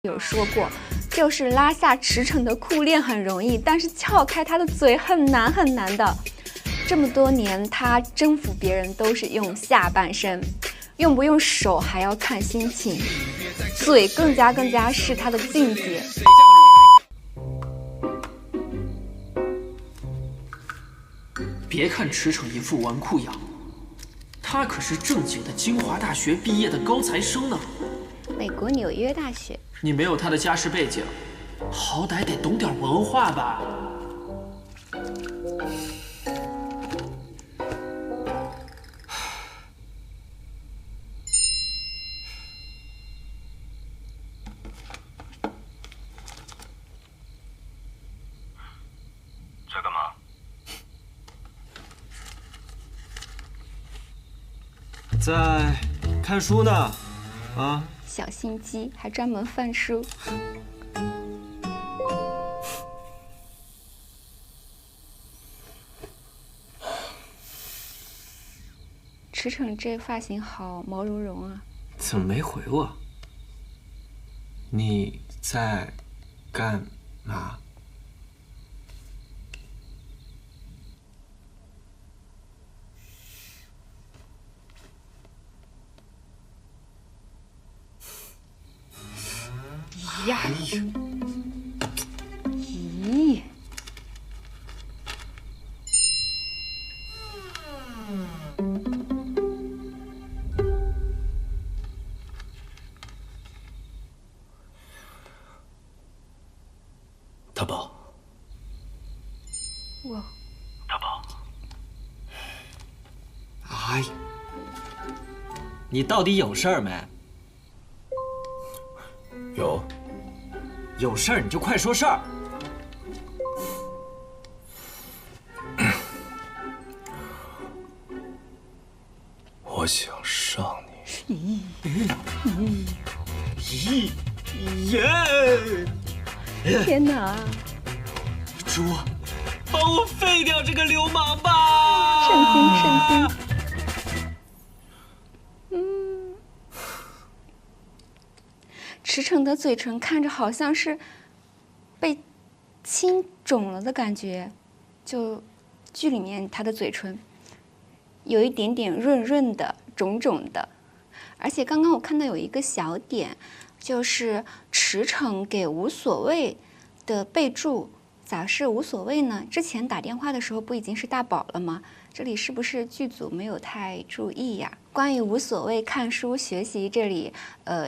有说过，就是拉下驰骋的裤链很容易，但是撬开他的嘴很难很难的。这么多年，他征服别人都是用下半身，用不用手还要看心情，嘴更加是他的境界。别看驰骋一副纨绔样，他可是正经的清华大学毕业的高材生呢。美国纽约大学。你没有他的家世背景，好歹得懂点文化吧？在干嘛？在看书呢，啊。小心机，还专门翻书。驰骋这发型好毛茸茸啊！怎么没回我？你在干嘛？呀！咦！大宝，哇！大宝，哎，你到底有事儿没？有。有事儿你就快说事儿。我想上你。咦耶！天哪！主，帮我废掉这个流氓吧！圣经。驰骋的嘴唇看着好像是被亲肿了的感觉，就剧里面他的嘴唇有一点点润润的、肿肿的，而且刚刚我看到有一个小点，就是驰骋给无所谓的备注，咋是无所谓呢？之前打电话的时候不已经是大宝了吗？这里是不是剧组没有太注意呀？关于无所谓看书学习这里，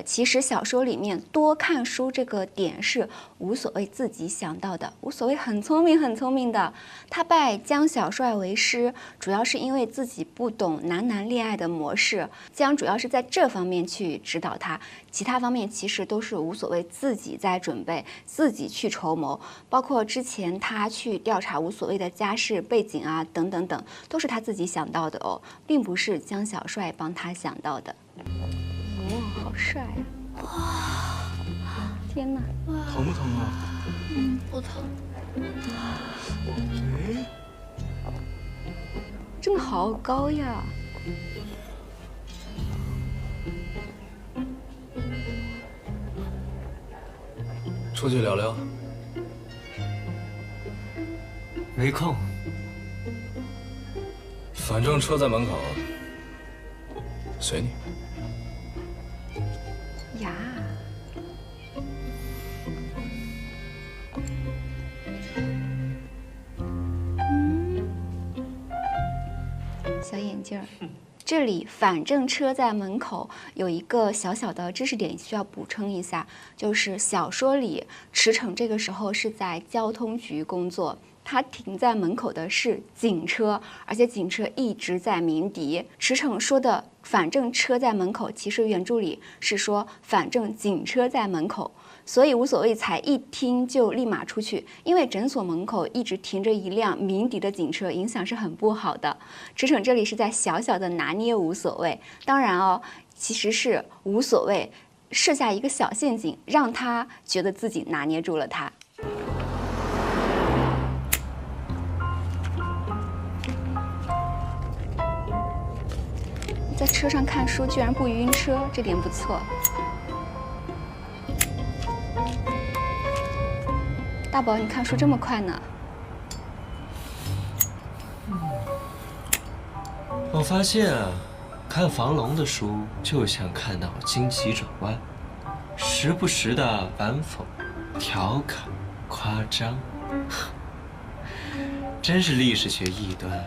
其实小说里面多看书这个点是无所谓自己想到的。无所谓很聪明的，他拜江小帅为师，主要是因为自己不懂男恋爱的模式，江主要是在这方面去指导他，其他方面其实都是无所谓自己在准备，自己去筹谋，包括之前他去调查无所谓的家世背景啊，等等等，都是他自己想到的哦，并不是江小帅帮他想到的。哦，好帅啊！哇，天哪！疼不疼啊？不疼。哎，真的好高呀！出去聊聊。没空。反正车在门口，随你。呀，小眼镜儿。这里反正车在门口有一个小小的知识点需要补充一下，就是小说里驰骋这个时候是在交通局工作。他停在门口的是警车，而且警车一直在鸣笛。驰骋说的“反正车在门口”，其实原著里是说“反正警车在门口”，所以无所谓才一听就立马出去，因为诊所门口一直停着一辆鸣笛的警车，影响是很不好的。驰骋这里是在小小的拿捏无所谓，当然哦，其实是无所谓设下一个小陷阱，让他觉得自己拿捏住了他。在车上看书居然不晕车，这点不错。大宝，你看书这么快呢？我发现啊，看房龙的书就像看脑筋急转弯，时不时的反讽、调侃、夸张，真是历史学异端。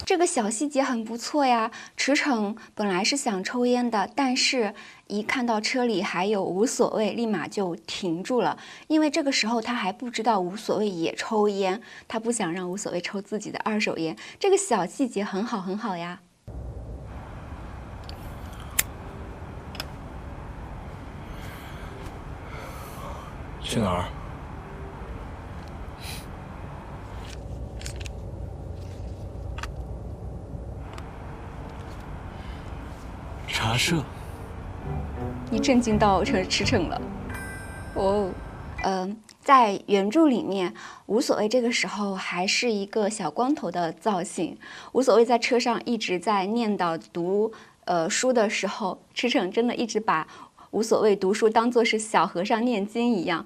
这个小细节很不错呀。驰骋本来是想抽烟的，但是一看到车里还有无所谓，立马就停住了。因为这个时候他还不知道无所谓也抽烟，他不想让无所谓抽自己的二手烟。这个小细节很好，很好呀。去哪儿？茶社。你震惊到驰骋了。哦，在原著里面，无所谓这个时候还是一个小光头的造型。无所谓在车上一直在念叨读书的时候，驰骋真的一直把无所谓读书当作是小和尚念经一样。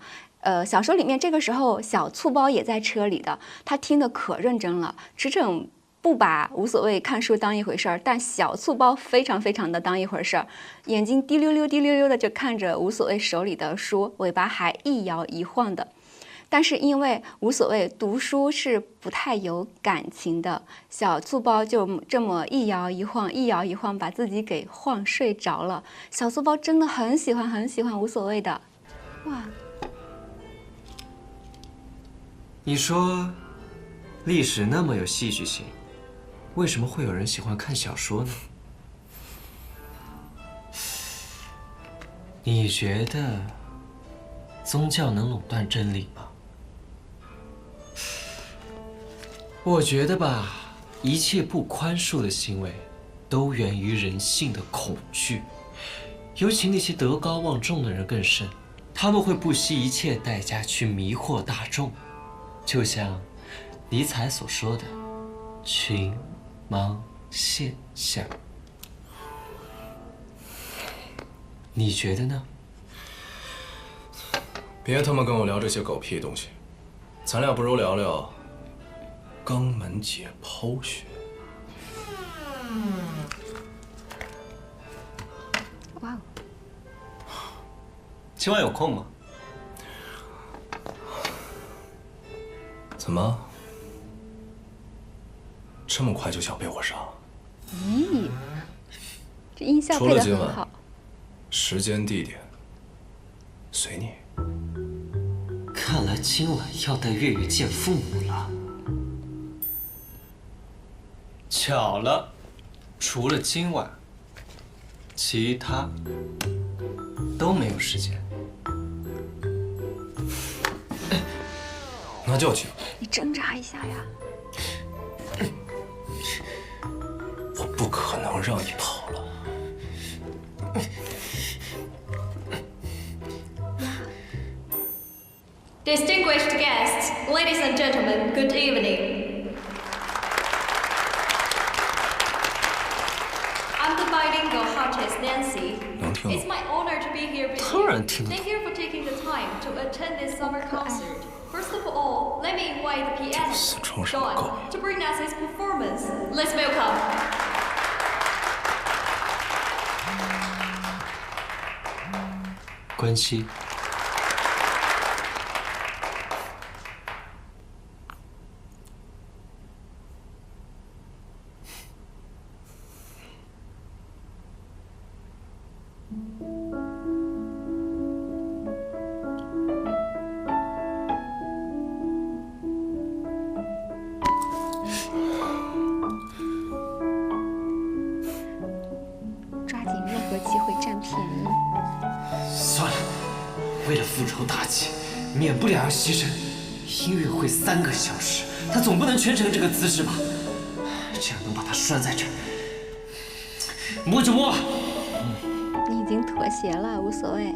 小说里面这个时候小醋包也在车里的，他听得可认真了。驰骋不把无所谓看书当一回事儿，但小醋包非常非常的当一回事儿，眼睛滴溜溜滴溜溜的就看着无所谓手里的书，尾巴还一摇一晃的。但是因为无所谓读书是不太有感情的，小醋包就这么一摇一晃一摇一晃把自己给晃睡着了。小醋包真的很喜欢很喜欢无所谓的。哇，你说，历史那么有戏剧性，为什么会有人喜欢看小说呢？你觉得宗教能垄断真理吗？我觉得吧，一切不宽恕的行为，都源于人性的恐惧。尤其那些德高望重的人更甚，他们会不惜一切代价去迷惑大众，就像尼采所说的“群盲现象”。你觉得呢？别他妈跟我聊这些狗屁东西，咱俩不如聊聊肛门解剖学。哇，今晚有空吗？怎么，这么快就想被我杀？咦，这音效配得除了今晚很好。时间地点随你。看来今晚要带月月见父母了。巧了，除了今晚，其他都没有时间。那就请。你挣扎一下呀。我不可能让你跑了。Distinguished guests, ladies and gentlemen, good evening. I'm the bilingual artist Nancy. 能听 It's 吗？ my honor to be here with 当然 you. 听得懂。 Thank you for taking the time to attend this summer concert. First of all, let me invite the pianist, 死装什么狗 John, to bring us his performance. Let's welcome. 关七。抓紧任何机会占便宜。算了，为了复仇大计，免不了要牺牲。音乐会3个小时，他总不能全程这个姿势吧？这样能把他拴在这儿，摸就摸。你已经妥协了，无所谓。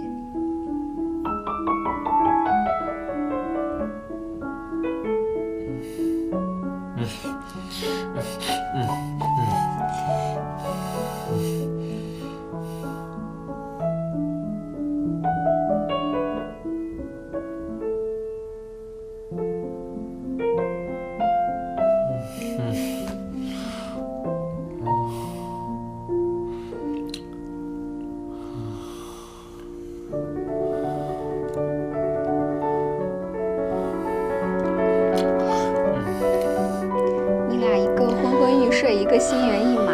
会心猿意马。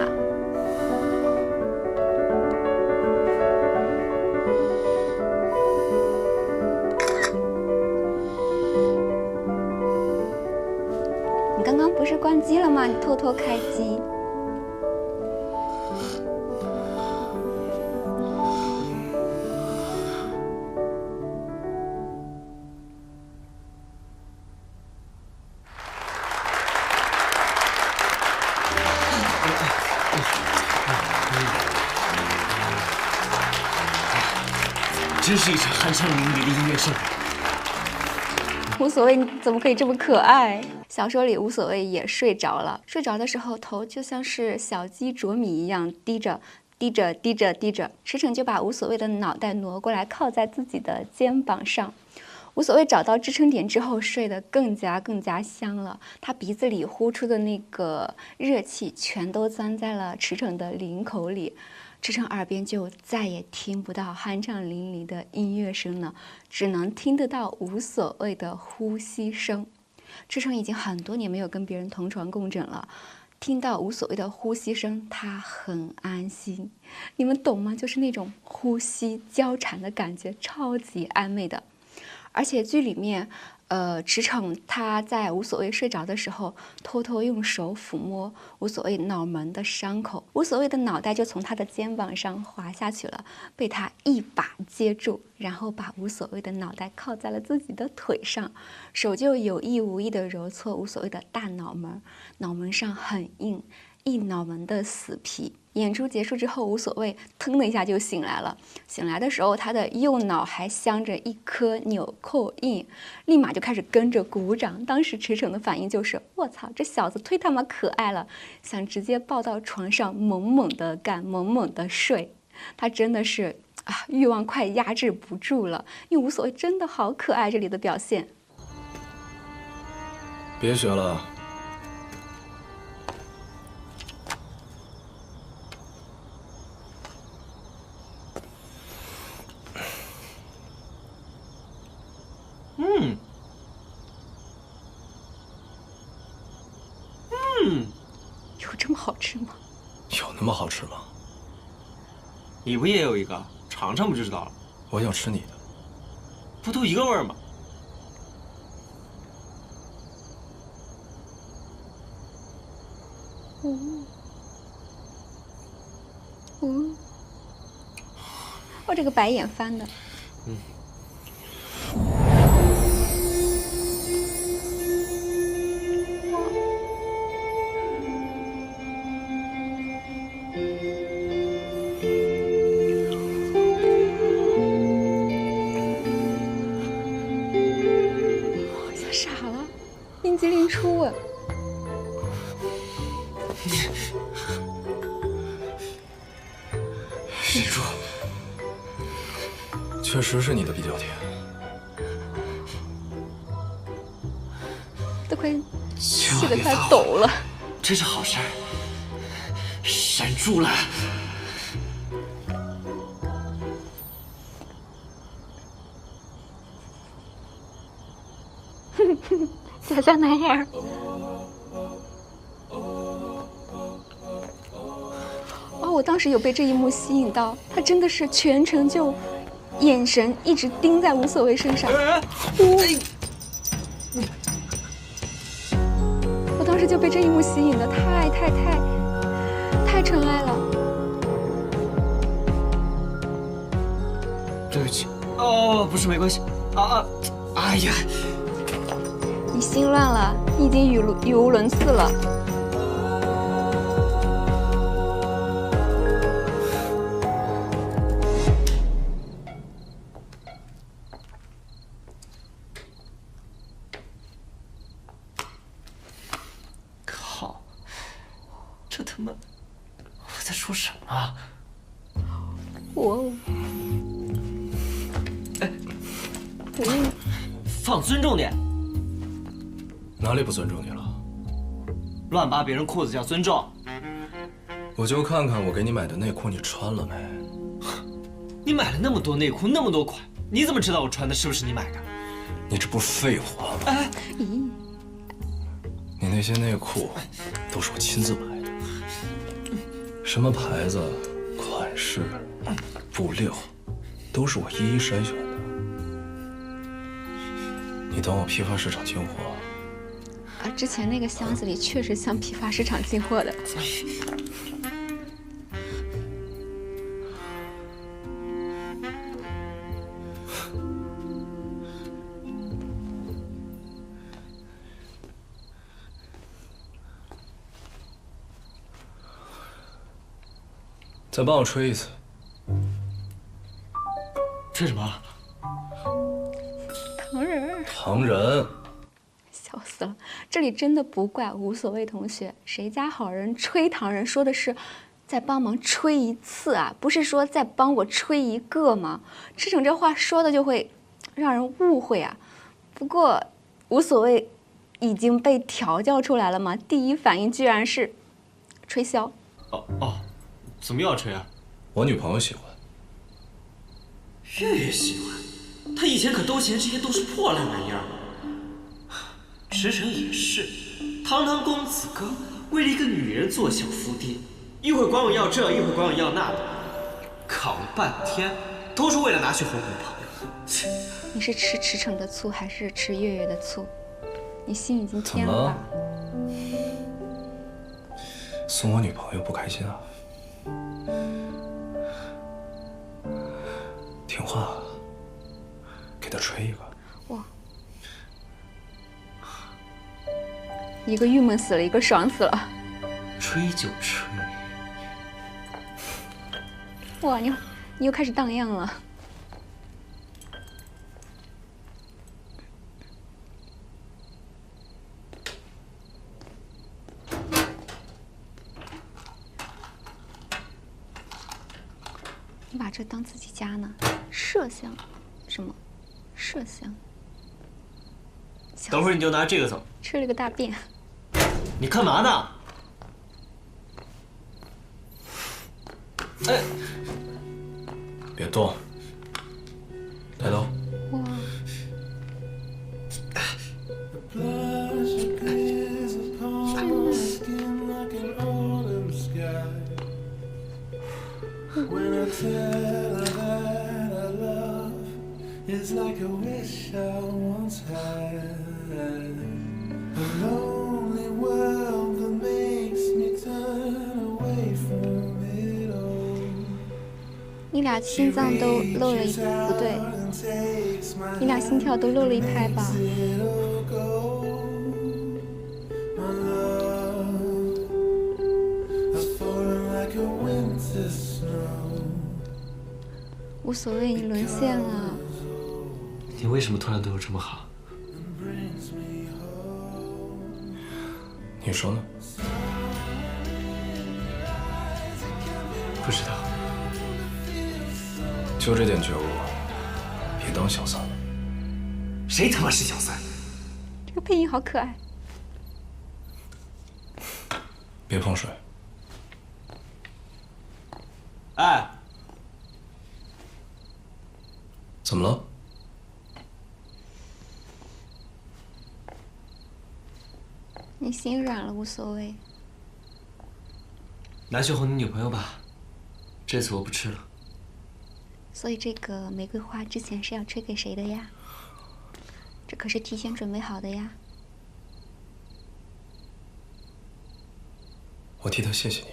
你刚刚不是关机了吗？你偷偷开机。真是一场酣畅淋漓的音乐盛会。无所谓，你怎么可以这么可爱？小说里无所谓也睡着了，睡着的时候头就像是小鸡啄米一样低着。驰骋就把无所谓的脑袋挪过来靠在自己的肩膀上。无所谓找到支撑点之后，睡得更加香了。他鼻子里呼出的那个热气全都钻在了驰骋的领口里。驰骋耳边就再也听不到酣畅淋漓的音乐声了，只能听得到无所谓的呼吸声。驰骋已经很多年没有跟别人同床共枕了，听到无所谓的呼吸声，他很安心。你们懂吗？就是那种呼吸交缠的感觉，超级暧昧的。而且剧里面，驰骋他在无所谓睡着的时候，偷偷用手抚摸无所谓脑门的伤口，无所谓的脑袋就从他的肩膀上滑下去了，被他一把接住，然后把无所谓的脑袋靠在了自己的腿上，手就有意无意地揉搓无所谓的大脑门，脑门上很硬，一脑门的死皮。演出结束之后，无所谓腾的一下就醒来了。醒来的时候，他的右脑还镶着一颗纽扣印，立马就开始跟着鼓掌。当时驰骋的反应就是：我操，这小子忒他妈可爱了，想直接抱到床上猛猛的干，猛猛的睡。他真的是欲望快压制不住了，因为无所谓真的好可爱，这里的表现。别学了。有这么好吃吗？有那么好吃吗？你不也有一个？尝尝不就知道了。我想吃你的。不都一个味儿吗？我这个白眼翻的。傻了，冰激凌初吻。记住，确实是你的比较甜。都快气得快抖了。这是好事儿，闪住了。小小男孩。我当时有被这一幕吸引到，他真的是全程就眼神一直盯在无所谓身上。我当时就被这一幕吸引的太纯爱了。对不起。不是，没关系。哎呀，你心乱了，你已经语无伦次了。靠！这他妈，我在说什么？放尊重点。哪里不尊重你了？乱扒别人裤子叫尊重？我就看看我给你买的内裤你穿了没？你买了那么多内裤，那么多款，你怎么知道我穿的是不是你买的？你这不是废话吗？你那些内裤都是我亲自买的。什么牌子、款式、布料，都是我一一筛选的。你当我批发市场进货？啊，之前那个箱子里确实像批发市场进货的。再帮我吹一次。吹什么？糖人儿，糖人。笑死了！这里真的不怪无所谓同学，谁家好人吹糖人说的是再帮忙吹一次啊，不是说再帮我吹一个吗？驰骋这话说的就会让人误会啊。不过无所谓已经被调教出来了嘛，第一反应居然是吹箫。哦，怎么又要吹啊？我女朋友喜欢。越喜欢，他以前可都嫌这些都是破烂玩意儿。驰骋也是，堂堂公子哥，为了一个女人做小伏低，一会儿管我要这，一会儿管我要那的，搞了半天都是为了拿去哄女朋友。你是吃驰骋的醋还是吃月月的醋？你心已经偏了吧？送我女朋友不开心啊？听话，给她吹一个。哇！一个郁闷死了，一个爽死了。吹就吹。哇，你又开始荡漾了。你把这当自己家呢？麝香，什么？麝香。等会儿你就拿这个走。吃了个大便。你干嘛呢？哎，别动，抬头。哇！It's like a wish I once had. A lonely world that makes me turn away from it all. 你俩心脏都漏了一，不对，你俩心跳都漏了一拍吧？无所谓，你沦陷了。你为什么突然对我这么好？你说呢？不知道。就这点觉悟，别当小三了。谁他妈是小三？这个配音好可爱。别碰水。哎，怎么了？你心软了，无所谓。拿去哄你女朋友吧，这次我不吃了。所以这个玫瑰花之前是要吹给谁的呀？这可是提前准备好的呀。我替她谢谢你。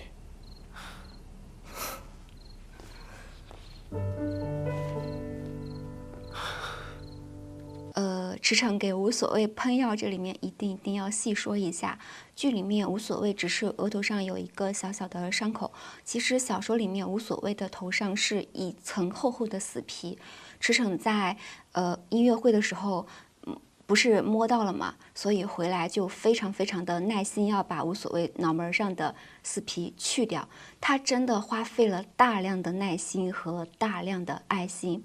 驰骋给无所谓喷药，这里面一定要细说一下。剧里面无所谓只是额头上有一个小小的伤口，其实小说里面无所谓的头上是一层厚厚的死皮。驰骋在音乐会的时候，不是摸到了嘛，所以回来就非常的耐心要把无所谓脑门上的死皮去掉。他真的花费了大量的耐心和大量的爱心。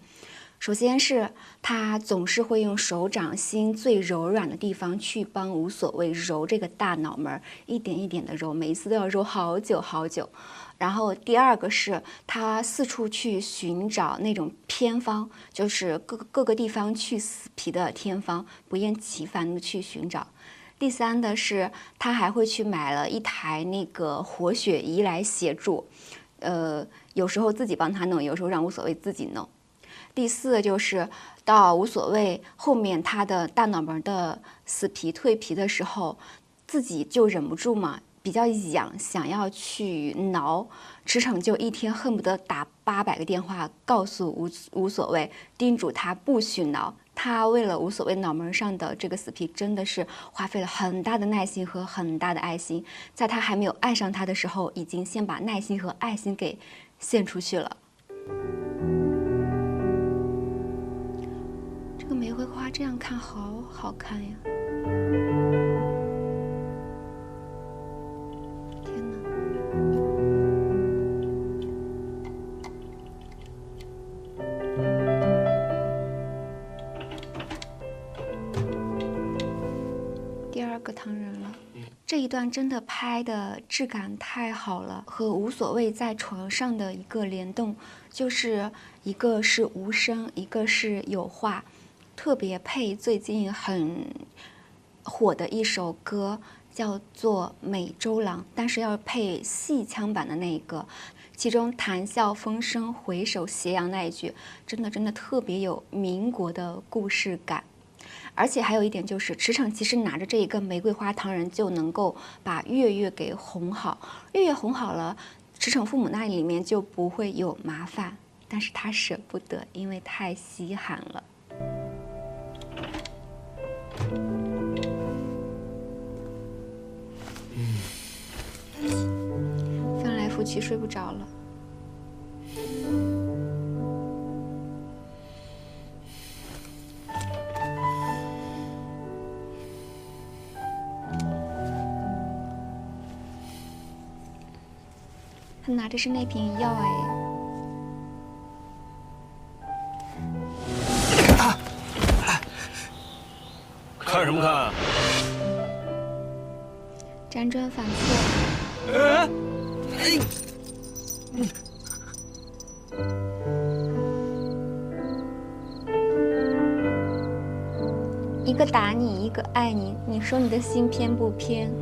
首先是他总是会用手掌心最柔软的地方去帮无所谓揉这个大脑门，一点一点的揉，每一次都要揉好久好久。然后第二个是他四处去寻找那种偏方，就是各个地方去死皮的偏方，不厌其烦的去寻找。第三的是，他还会去买了一台那个活血仪来协助，有时候自己帮他弄，有时候让无所谓自己弄。第四就是到无所谓后面他的大脑门的死皮蜕皮的时候，自己就忍不住嘛，比较痒，想要去挠。驰骋就一天恨不得打800个电话，告诉无所谓，叮嘱他不许挠。他为了无所谓脑门上的这个死皮，真的是花费了很大的耐心和很大的爱心。在他还没有爱上他的时候，已经先把耐心和爱心给献出去了。这个玫瑰花这样看好好看呀！天哪！第二个唐人了，这一段真的拍的质感太好了，和无所谓在床上的一个联动，就是一个是无声，一个是有话，特别配最近很火的一首歌，叫做《美洲狼》，但是要配戏腔版的那一个，其中谈笑风生，回首斜阳那一句，真的特别有民国的故事感。而且还有一点就是，驰骋其实拿着这一个玫瑰花唐人就能够把月月给哄好，月月哄好了，驰骋父母那里面就不会有麻烦，但是他舍不得，因为太稀罕了。翻来覆去睡不着了。他拿着是那瓶药哎。看什么看啊？辗转反侧。一个打你，一个爱你，你说你的心偏不偏？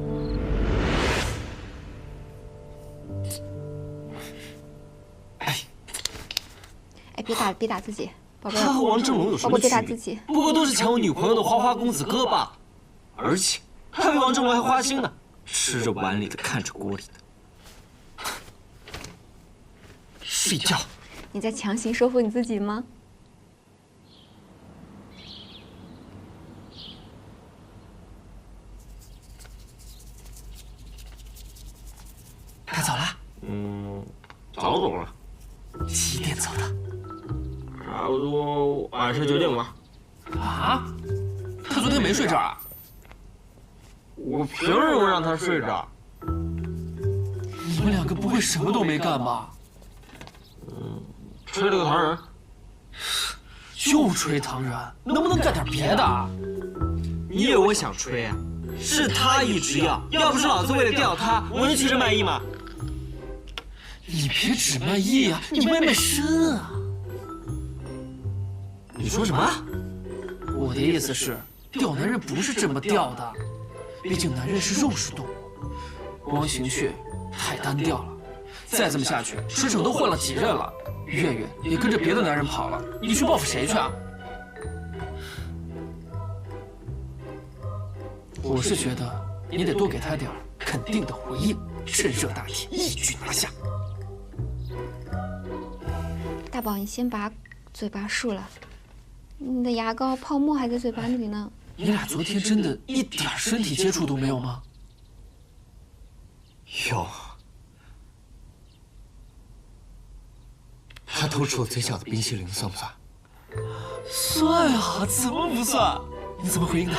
哎，别打自己，宝贝。他和王正龙有什么区别？别打自己。不过都是抢我女朋友的花花公子哥罢了，而且他比王正龙还花心呢，吃着碗里的，看着锅里的。睡觉。你在强行说服你自己吗？他走了？早走了。几点走的？差不多晚上9点吧。啊？他昨天没睡这儿啊？我凭什么让他睡这儿？你们两个不会什么都没干吧？吹了个唐人。就吹唐人，能不能干点别的啊？你以为我想吹啊？是他一直要不是老子为了钓他，我能去这卖艺吗？你别只卖艺啊，你卖身啊！你说什么？我的意思是，钓男人不是这么钓的，毕竟男人是肉食动物，光行去太单调了。再这么下去，驰骋都换了几任了，月月也跟着别的男人跑了，你去报复谁去啊？我是觉得你得多给他点肯定的回应，趁热打铁，一举拿下。大宝，你先把嘴巴漱了，你的牙膏泡沫还在嘴巴里呢。你俩昨天真的一点身体接触都没有吗？有。他偷吃我嘴角的冰淇淋，算不算？算啊，怎么不算？你怎么回应的？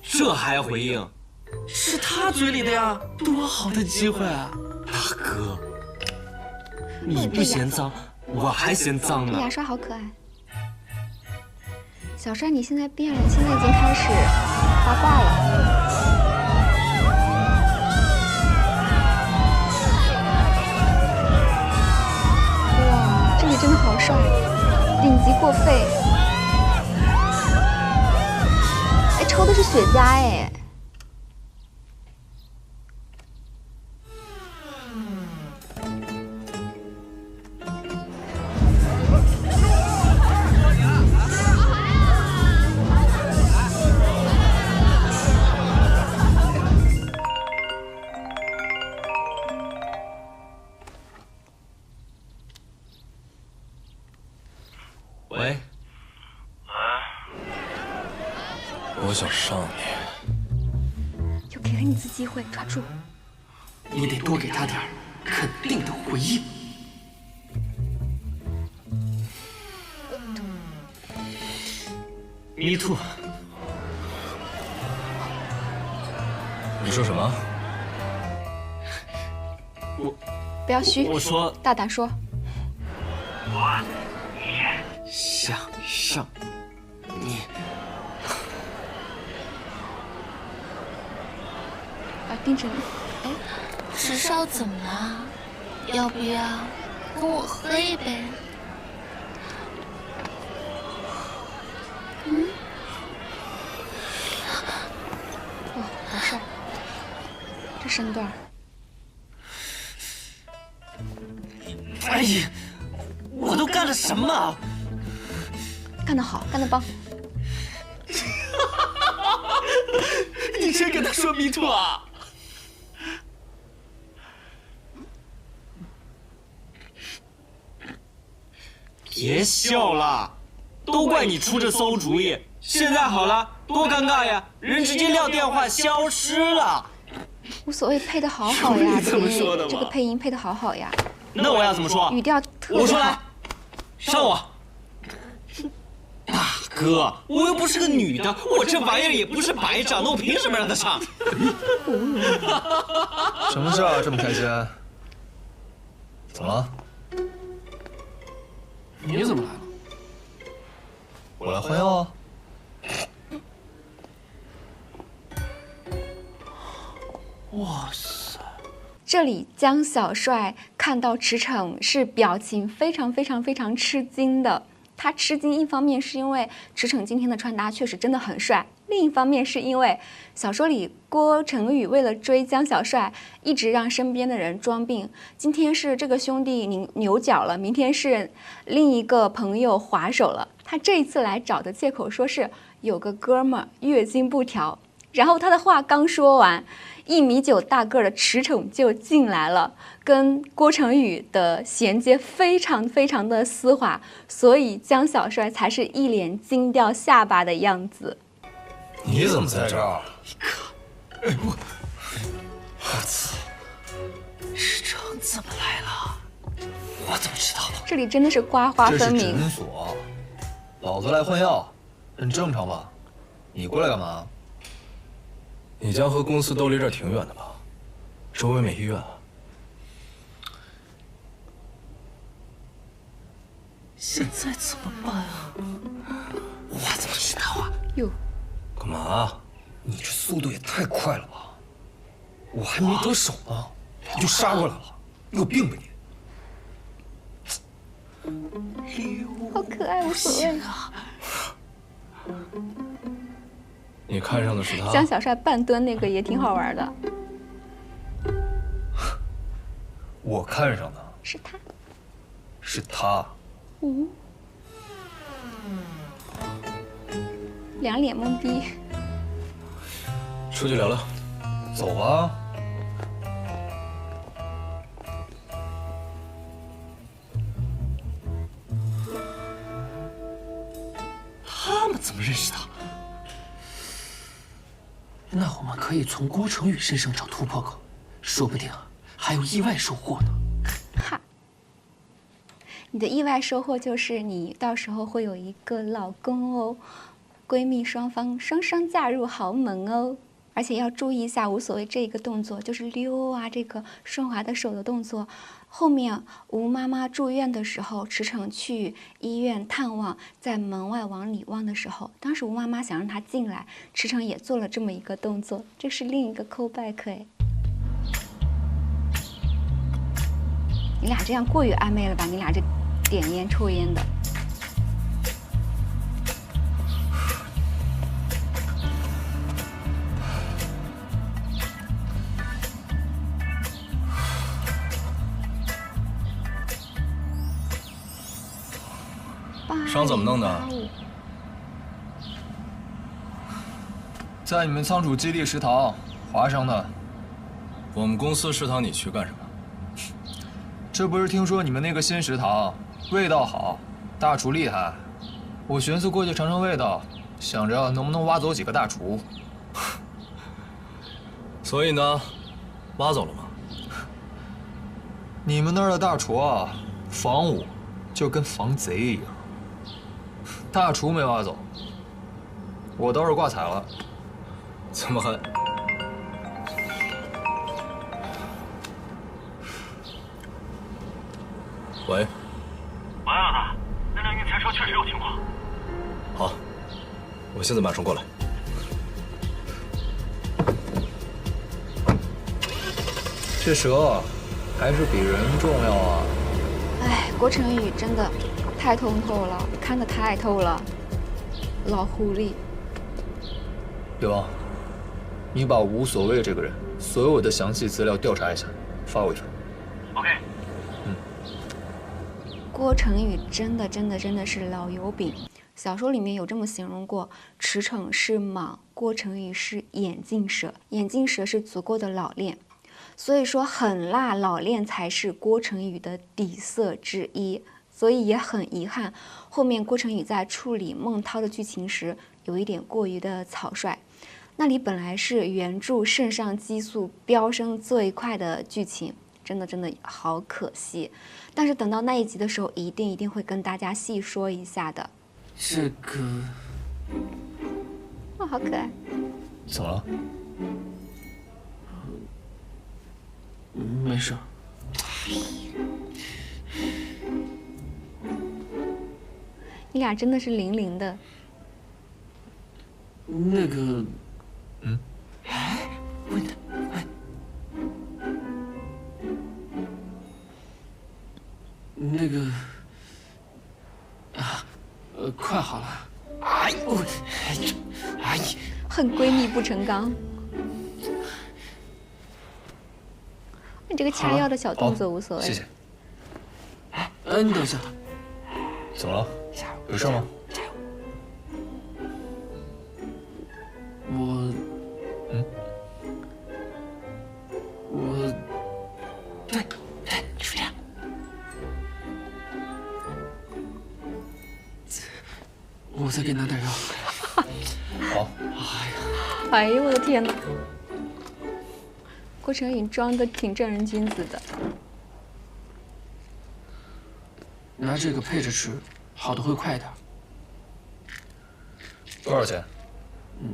这还要回应？是他嘴里的呀，多好的机会啊！大哥，你不嫌脏，我还嫌脏呢。这牙刷好可爱。小帅，你现在变了，现在已经开始八卦了。哇，这里真的好帅，顶级过费。哎，抽的是雪茄哎。喂，我想上你。又给了你一次机会，抓住！你得多给他点肯定的回应。Me too。你说什么？不要虚，我说大胆说。想上你。盯着你。哎，池少怎么了？要不要跟我喝一杯？哇，好帅！这身段。哎呀，我都干了什么？干得好，干得棒！你真跟他说迷途啊？别笑了，都怪你出这馊主意。现在好了，多尴尬呀！人直接撂电话消失了。无所谓，配得好好呀，这么说的吗这个配音配得好好呀。那我要怎么说？语调特别我说来好。，上我。大哥，我又不是个女的，我这玩意儿也不是白长的，我凭什么让他上？什么事啊？这么开心？怎么了？你怎么来了？我来换药啊。哇塞！这里江小帅看到驰骋是表情非常吃惊的。他吃惊，一方面是因为驰骋今天的穿搭确实真的很帅，另一方面是因为小说里郭成宇为了追江小帅，一直让身边的人装病。今天是这个兄弟扭脚了，明天是另一个朋友划手了。他这一次来找的借口说是有个哥们儿月经不调，然后他的话刚说完，1.9米大个的驰骋就进来了，跟郭成宇的衔接非常的丝滑，所以江小帅才是一脸惊掉下巴的样子。你怎么在这儿？驰骋怎么来了？我怎么知道的？这里真的是瓜花分明。诊所，老子来换药，很正常吧？你过来干嘛？你家和公司都离这儿挺远的吧？周围没医院啊？现在怎么办啊？我怎么知道啊？哟，干嘛？你这速度也太快了吧！我还没得手呢，你就杀过来了，你有病吧你？好可爱，无所谓。你看上的是他？江小帅半蹲那个也挺好玩的。我看上的是他。是他。两脸懵逼。出去聊聊。走吧。他们怎么认识的？那我们可以从郭成宇身上找突破口，说不定还有意外收获呢。哈，你的意外收获就是你到时候会有一个老公哦，闺蜜双方双双嫁入豪门哦。而且要注意一下，无所谓这个动作就是溜啊，这个顺滑的手的动作。后面吴妈妈住院的时候，驰骋去医院探望，在门外往里望的时候，当时吴妈妈想让他进来，驰骋也做了这么一个动作，这是另一个 callback 哎。你俩这样过于暧昧了吧？你俩这点烟抽烟的。伤怎么弄的？在你们仓储基地食堂划伤的。我们公司食堂你去干什么？这不是听说你们那个新食堂味道好，大厨厉害，我寻思过去尝尝味道，想着能不能挖走几个大厨。所以呢，挖走了吗？你们那儿的大厨啊，防我就跟防贼一样。大厨没挖走，我倒是挂彩了。怎么还？喂。王亚的，那辆运材车确实有情况。好，我现在马上过来。这蛇还是比人重要啊！哎，郭成宇真的太通透了，看得太透了，老狐狸。刘王，你把无所谓这个人所有的详细资料调查一下，发我一份。OK。郭成宇真的是老油饼。小说里面有这么形容过：驰骋是蟒，郭成宇是眼镜蛇。眼镜蛇是足够的老练，所以说狠辣老练才是郭成宇的底色之一。所以也很遗憾，后面郭成宇在处理孟涛的剧情时，有一点过于的草率。那里本来是原著肾上激素飙升最快的剧情，真的好可惜。但是等到那一集的时候，一定会跟大家细说一下的。这个，哦，好可爱。怎么了？没事。你俩真的是灵灵的。那个，那个，快好了。哎呦，哎呀，恨闺蜜不成钢。你这个掐腰的小动作无所谓。谢谢。你等一下。怎么了？有事吗？对，就这样。我再给你拿点药。好。哎呦我的天哪！郭成宇装的挺正人君子的。拿这个配着吃，好的会快一点。多少钱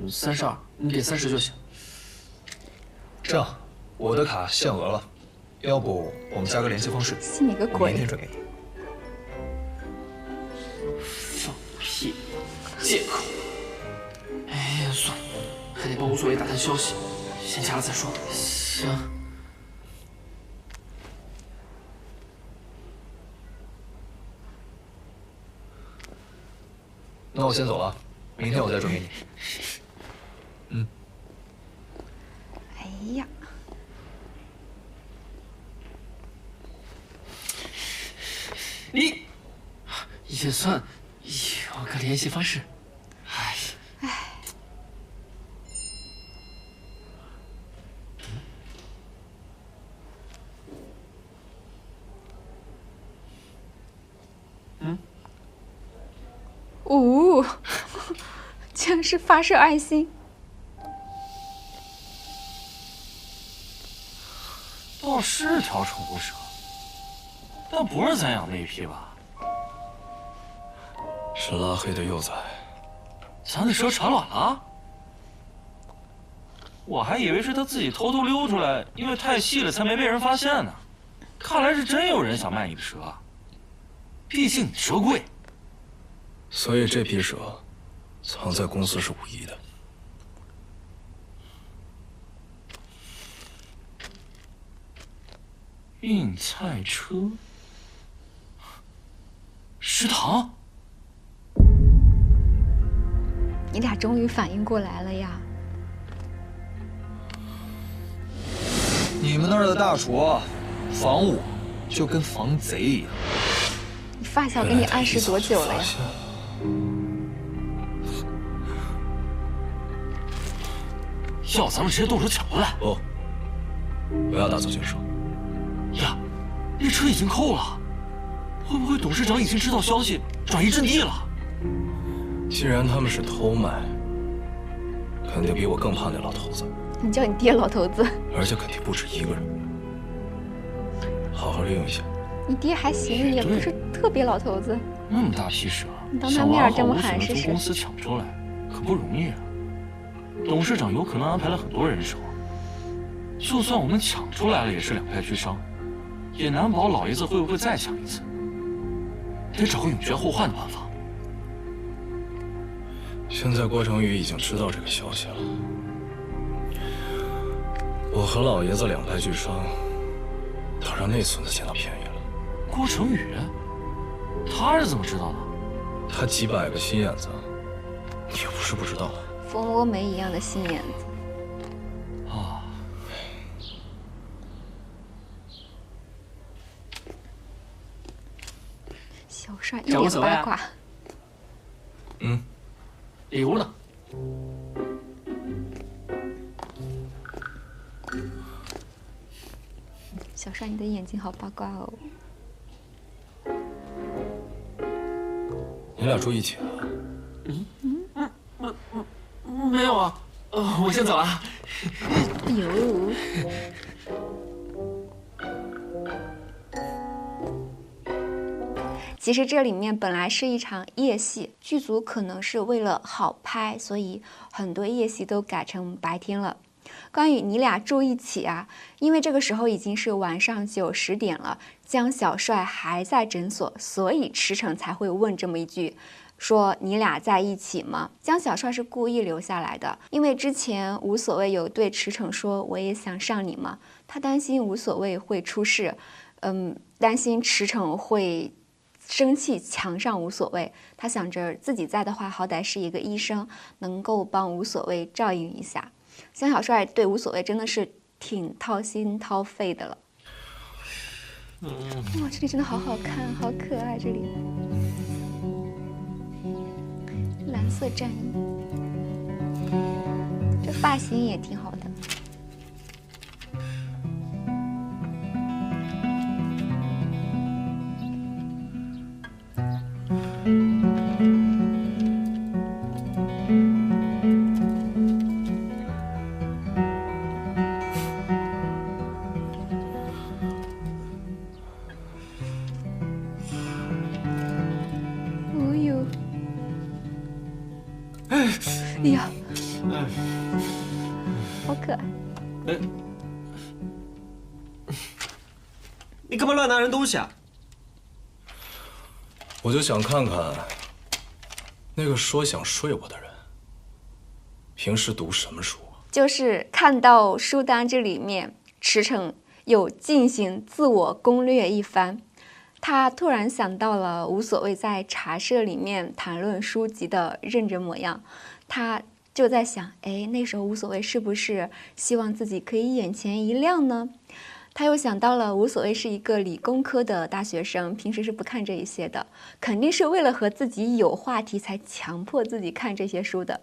？32，你给30就行。这样，我的卡限额了，要不我们加个联系方式？信你个鬼！明天转给你。放屁！借口！哎呀，算了，还得帮无所谓打探消息，先加了再说。行。那我先走了，明天我再转给你。哎呀，你也算有个联系方式。竟然是发射爱心。倒是条宠物蛇，但不是咱养那一批吧？是拉黑的幼崽。咱的蛇产卵了？我还以为是它自己偷偷溜出来，因为太细了才没被人发现呢。看来是真有人想卖你的蛇，毕竟你蛇贵。所以这批蛇藏在公司是无疑的。运菜车，食堂。你俩终于反应过来了呀！你们那儿的大厨防我就跟防贼一样。你发小给你暗示多久了呀？要咱们直接动手抢过来。不，不要打草惊蛇。呀，那车已经扣了，会不会董事长已经知道消息，转移阵地了？既然他们是偷卖，肯定比我更怕那老头子。你叫你爹老头子，而且肯定不止一个人。好好利用一下。你爹还行，也不是特别老头子。那么大批蛇，你当他面这么喊试试。从公司抢出来，可不容易啊。董事长有可能安排了很多人手，就算我们抢出来了，也是两败俱伤，也难保老爷子会不会再抢一次。得找个永绝后患的办法。现在郭成宇已经知道这个消息了，我和老爷子两败俱伤，倒让那孙子捡到便宜了。郭成宇，他是怎么知道的？他几百个心眼子，你又不是不知道。蜂窝煤一样的心眼子。啊。小帅一脸八卦。嗯。礼物呢？小帅，你的眼睛好八卦哦。你俩住一起啊？没有啊，我先走了。哎呦。其实这里面本来是一场夜戏，剧组可能是为了好拍，所以很多夜戏都改成白天了。关于你俩住一起啊，因为这个时候已经是晚上9、10点了，江小帅还在诊所，所以池诚才会问这么一句，说你俩在一起吗？江小帅是故意留下来的，因为之前无所谓有对池诚说我也想上你嘛，他担心无所谓会出事，担心池诚会生气强上无所谓，他想着自己在的话，好歹是一个医生，能够帮无所谓照应一下。江小帅对无所谓真的是挺掏心掏肺的了。哇，这里真的好好看，好可爱，这里蓝色战衣，这发型也挺好的。哎呀，好可爱！你干嘛乱拿人东西啊？我就想看看那个说想睡我的人，平时读什么书啊？就是看到书单这里面，池诚有进行自我攻略一番。他突然想到了无所谓在茶社里面谈论书籍的认真模样，他就在想，哎，那时候无所谓是不是希望自己可以眼前一亮呢？他又想到了无所谓是一个理工科的大学生，平时是不看这一些的，肯定是为了和自己有话题才强迫自己看这些书的。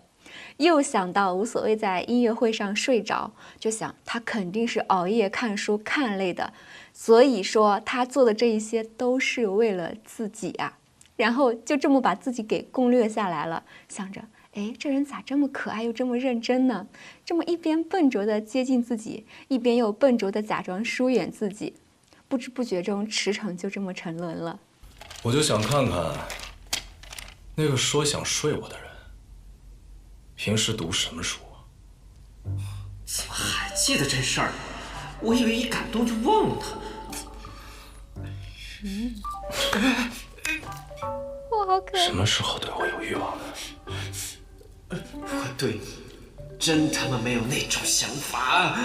又想到无所谓在音乐会上睡着，就想他肯定是熬夜看书看累的，所以说他做的这一些都是为了自己啊，然后就这么把自己给攻略下来了，想着哎，这人咋这么可爱又这么认真呢？这么一边笨拙地接近自己，一边又笨拙地假装疏远自己，不知不觉中池诚就这么沉沦了。我就想看看那个说想睡我的人，平时读什么书啊？怎么还记得这事儿？我以为一感动就忘了他。哇，好可爱！什么时候对我有欲望了？我对你真他妈没有那种想法。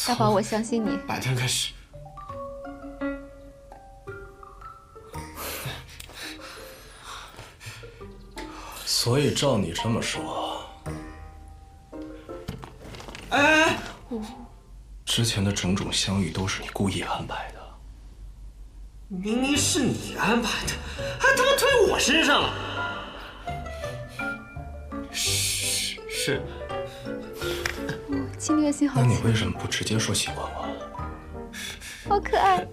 大宝，我相信你。白天开始，所以照你这么说，哎，之前的种种相遇都是你故意安排的。明明是你安排的，还他妈推我身上了。是，侵略性好那你强，为什么不直接说喜欢我？好可爱。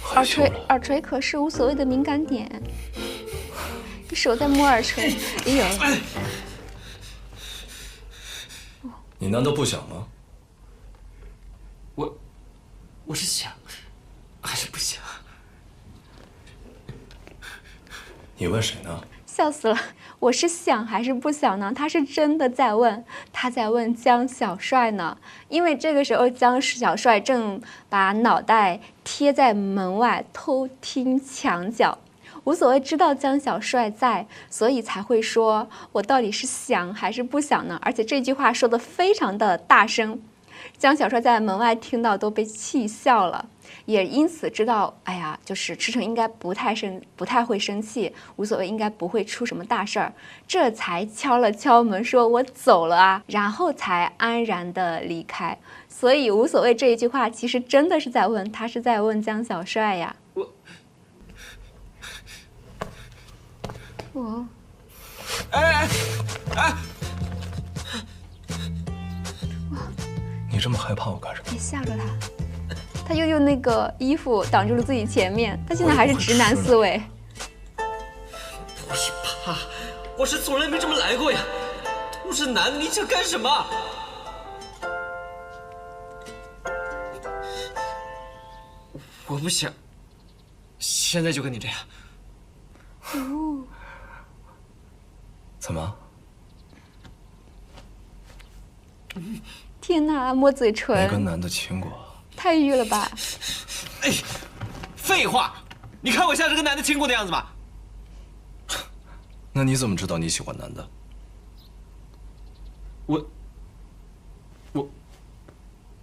害羞了。耳垂可是无所谓的敏感点，你手在摸耳垂，哎呦，你难道不想吗？我是想，还是不想？你问谁呢？笑死了！我是想还是不想呢？他是真的在问，他在问江小帅呢。因为这个时候江小帅正把脑袋贴在门外偷听墙角。无所谓知道江小帅在，所以才会说我到底是想还是不想呢？而且这句话说的非常的大声，江小帅在门外听到都被气笑了。也因此知道，哎呀，就是池诚应该不太会生气，无所谓，应该不会出什么大事儿，这才敲了敲门说我走了啊，然后才安然的离开。所以无所谓这一句话其实真的是在问，他是在问江小帅呀。我你这么害怕我干什么？别吓着他，他又用那个衣服挡住了自己前面，他现在还是直男思维。不是怕，我是从来没这么来过呀。我是男的，你想干什么？我不想，现在就跟你这样。怎么？天哪，摸嘴没跟唇，男的亲过？太欲了吧！哎，废话，你看我像是跟男的亲过的样子吗？那你怎么知道你喜欢男的？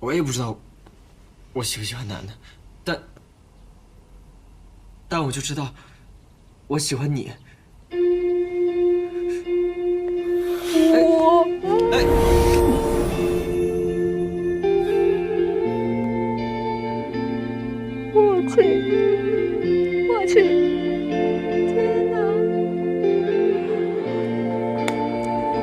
我也不知道我喜不喜欢男的，但我就知道我喜欢你。我去，天哪！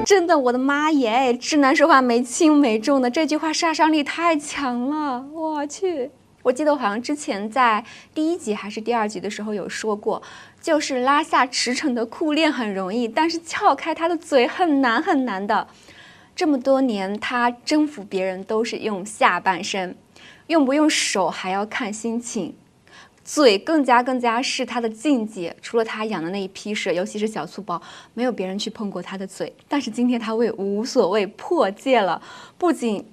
真的，我的妈耶！直男说话没轻没重的，这句话杀伤力太强了，我去！我记得我好像之前在第1集还是第2集的时候有说过，就是拉下池诚的裤链很容易，但是撬开他的嘴很难很难的。这么多年，他征服别人都是用下半身，用不用手还要看心情。嘴更加是他的境界，除了他养的那一批蛇，尤其是小粗包，没有别人去碰过他的嘴。但是今天他为无所谓破戒了，不仅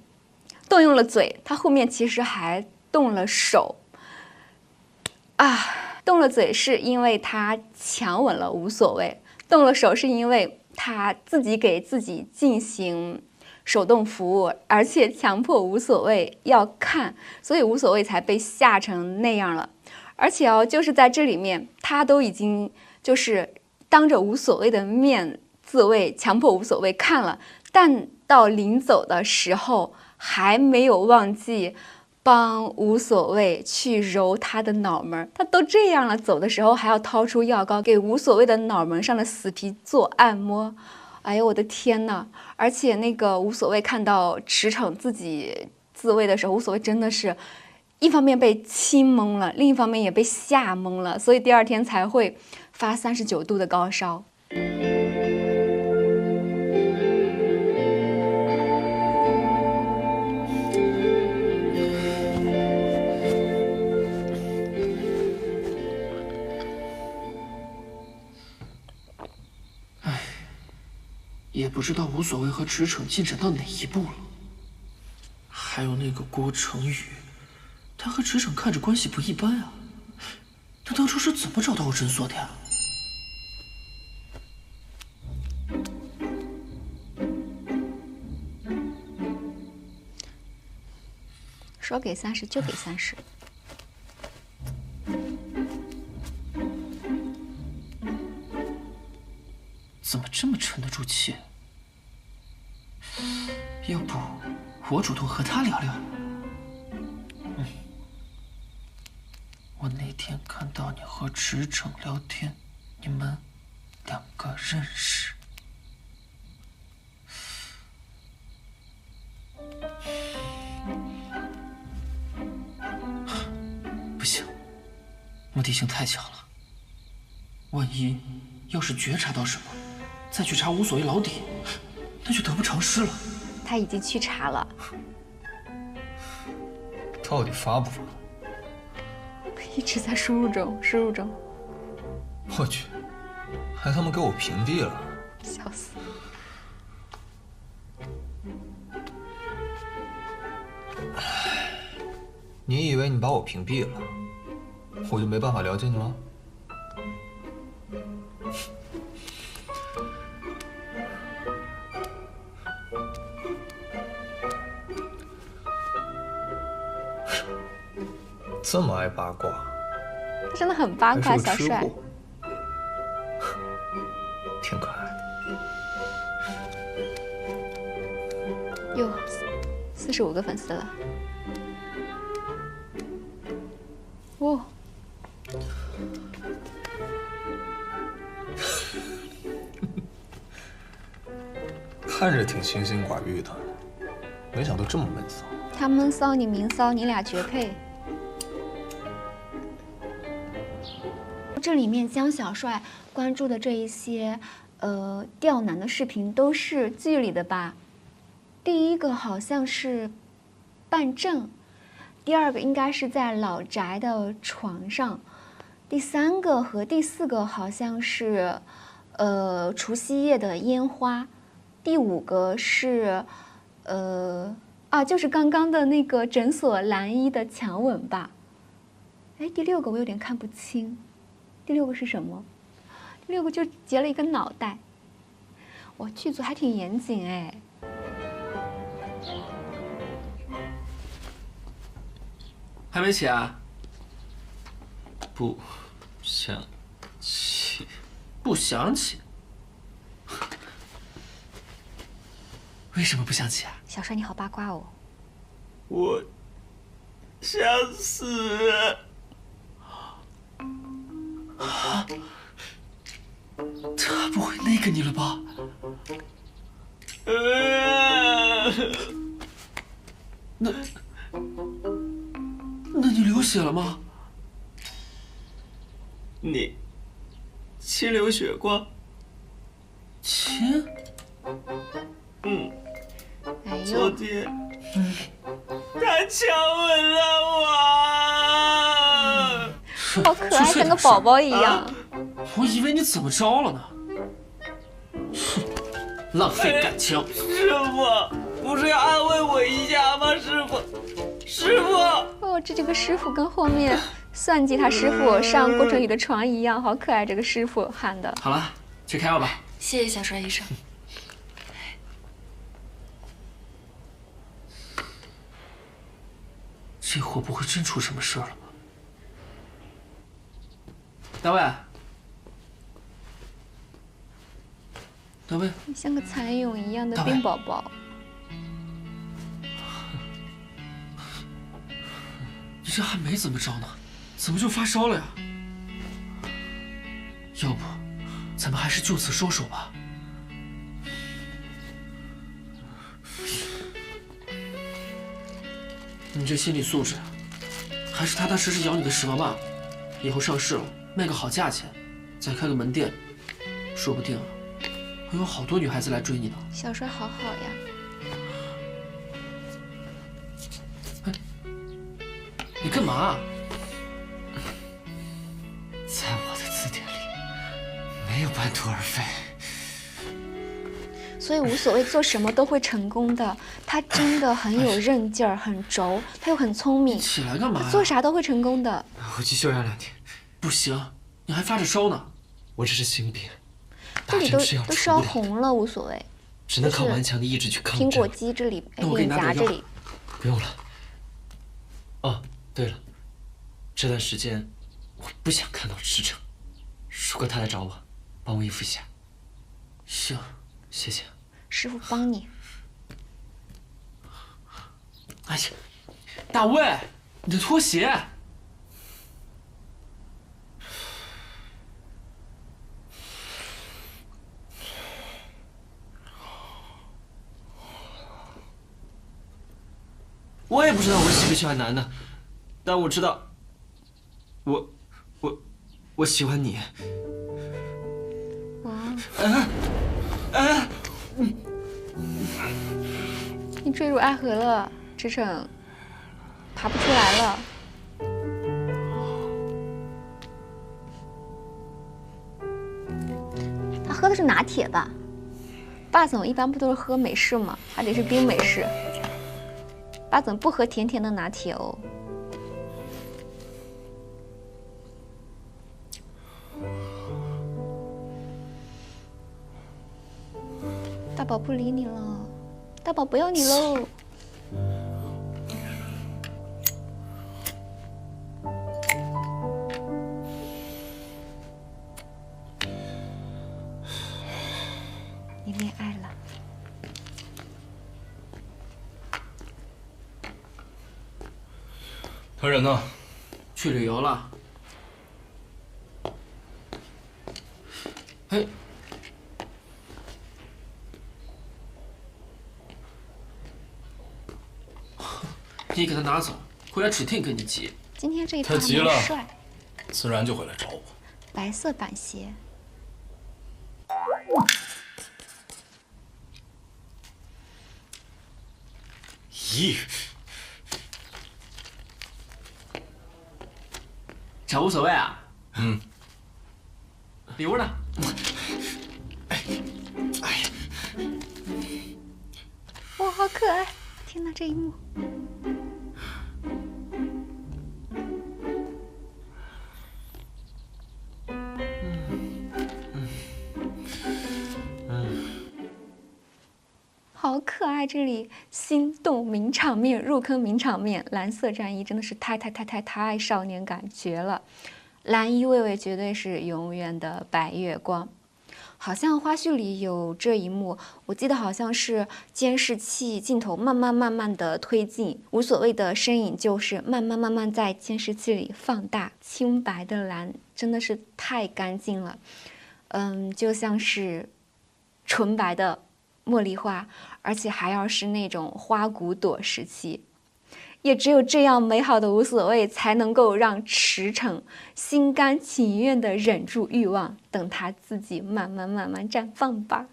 动用了嘴，他后面其实还动了手。动了嘴是因为他强吻了无所谓，动了手是因为他自己给自己进行手动服务，而且强迫无所谓要看，所以无所谓才被吓成那样了。而且就是在这里面，他都已经就是当着无所谓的面自慰，强迫无所谓看了，但到临走的时候还没有忘记帮无所谓去揉他的脑门。他都这样了，走的时候还要掏出药膏给无所谓的脑门上的死皮做按摩。哎呦我的天呐！而且那个无所谓看到池诚自己自慰的时候，无所谓真的是一方面被亲懵了，另一方面也被吓懵了，所以第2天才会发39度的高烧。也不知道无所谓和池诚进展到哪一步了。还有那个郭成宇，他和池诚看着关系不一般啊。他当初是怎么找到我诊所的呀？说给30就给30。怎么这么沉得住气？要不我主动和他聊聊？我那天看到你和池诚聊天，你们2个认识。目的性太强了，万一要是觉察到什么，再去查无所谓老底，那就得不偿失了。他已经去查了，到底发不发？一直在输入中，输入中。我去，还他妈给我屏蔽了！笑死！你以为你把我屏蔽了，我就没办法了解你了？这么爱八卦，他真的很八卦，小帅。挺可爱的。哟，45个粉丝了。哦。看着挺清心寡欲的，没想到这么闷骚。他闷骚，你明骚，你俩绝配。这里面江小帅关注的这一些，钓男的视频都是剧里的吧？第一个好像是办证，第二个应该是在老宅的床上，第三个和第四个好像是，除夕夜的烟花，第五个是，就是刚刚的那个诊所蓝衣的强吻吧？哎，第六个我有点看不清。第六个是什么？第六个就截了一个脑袋。哇，剧组还挺严谨哎。还没起啊？不想起。不想起？为什么不想起啊？小帅，你好八卦哦。我想死。他不会那个你了吧？那你流血了吗？你亲流血过？亲？嗯。哎呦。昨天，他强吻了我。好可爱，像个宝宝一样。我以为你怎么着了呢？浪费感情。师傅，不是要安慰我一下吗？师傅，师傅。哦，这个师傅跟后面算计他师傅上郭成宇的床一样，好可爱。这个师傅喊的。好了，去开药吧。谢谢小帅医生。这货不会真出什么事了吧？大卫，大卫，你像个蚕蛹一样的病宝宝。你这还没怎么着呢，怎么就发烧了呀？要不，咱们还是就此收手吧。你这心理素质，还是踏踏实实养你的蛇吧。以后上市了，卖个好价钱，再开个门店，说不定会有好多女孩子来追你呢。小帅好好呀。哎，你干嘛？在我的字典里，没有半途而废。所以无所谓，做什么都会成功的。他真的很有韧劲儿，很轴，他又很聪明。起来干嘛呀？做啥都会成功的。我去休养2天。不行，你还发着烧呢。我这是心病，这里都烧红了，无所谓。只能靠顽强的意志去抗争。苹果肌这里，脸颊这里。不用了。哦，对了，这段时间我不想看到池诚。如果他来找我，帮我应付一下。行，谢谢。师傅帮你。哎呀，大卫，你的拖鞋。我也不知道我喜不喜欢男的，但我知道，我喜欢你。你坠入爱河了，驰骋，爬不出来了。他喝的是拿铁吧？霸总一般不都是喝美式吗？还得是冰美式。霸总不喝甜甜的拿铁哦。大宝不理你了，大宝不要你喽。你恋爱了。他人呢？去旅游了。哎，你给他拿走，回来指定跟你急。今天这一套还他急了蛮帅，自然就会来找我。白色板鞋。咦，这无所谓啊。嗯。礼物呢？哇，好可爱！天哪，这一幕。好可爱！这里心动名场面，入坑名场面，蓝色战衣真的是太少年感绝了。蓝衣卫卫绝对是永远的白月光。好像花絮里有这一幕，我记得好像是监视器镜头慢慢的推进，无所谓的身影就是慢慢在监视器里放大，清白的蓝真的是太干净了，就像是纯白的茉莉花，而且还要是那种花骨朵时期。也只有这样美好的无所谓，才能够让驰骋心甘情愿地忍住欲望，等它自己慢慢绽放吧。